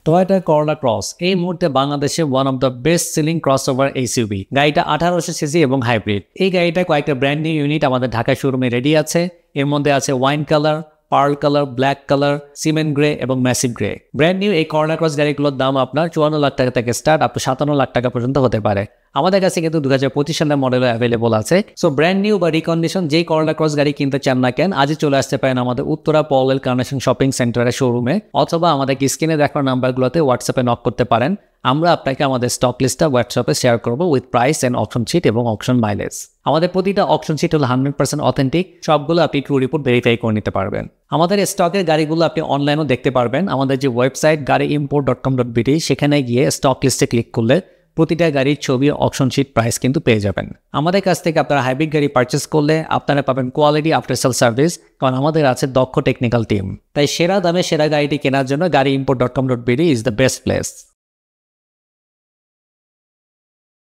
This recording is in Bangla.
টয়োটা করোলা ক্রস এই মুহূর্তে বাংলাদেশে one of the best selling crossover SUV. গাড়িটা 1800 সিসি এবং হাইব্রিড। এই গাড়িটা কয়েকটা ব্র্যান্ড নিউ ইউনিট আমাদের ঢাকা শোরুমে রেডি আছে। এর মধ্যে আছে wine colour, pearl colour, black colour, cement grey এবং ম্যাসিভ গ্রে। ব্র্যান্ড নিউ এই করোলা ক্রস গাড়িগুলোর দাম আপনার 54 লাখ টাকা থেকে স্টার্ট আপ টু 57 লাখ টাকা পর্যন্ত হতে পারে। আমাদের কাছে কিন্তু 2025 সালের মডেল অ্যাভেলেবল আছে। সো ব্র্যান্ড নিউ বা রিকন্ডিশন যেই করোলা ক্রস গাড়ি কিনতে চান না কেন, আজই চলে আসতে পারেন আমাদের উত্তরা পলওয়েল কানেকশন শপিং সেন্টারের শোরুমে, অথবা আমাদের স্ক্রিনে দেখার নাম্বারগুলোতে হোয়াটসঅ্যাপে নক করতে পারেন। আমরা আপনাকে আমাদের স্টক লিস্টটা হোয়াটসঅ্যাপে শেয়ার করবো with price and option sheet এবং অপশন মাইলেজ। আমাদের প্রতিটা অপশন শিট হলো 100% অথেন্টিক। সবগুলো আপনি ট্রু রিপোর্ট ভেরিফাই করে নিতে পারবেন। আমাদের স্টকের গাড়িগুলো আপনি অনলাইনেও দেখতে পারবেন। আমাদের যে ওয়েবসাইট gaariimport.com.bd, সেখানে গিয়ে স্টক লিস্টে ক্লিক করলে প্রতিটা গাড়ির ছবি, অপশন শিট, প্রাইস কিন্তু পেয়ে যাবেন। আমাদের কাছ থেকে আপনারা হাইব্রিড গাড়ি পারচেস করলে আপনারা পাবেন কোয়ালিটি আফটার সেল সার্ভিস, কারণ আমাদের আছে দক্ষ টেকনিক্যাল টিম। তাই সেরা দামে সেরা গাড়িটি কেনার জন্য gaariimport.com.bd is the best place.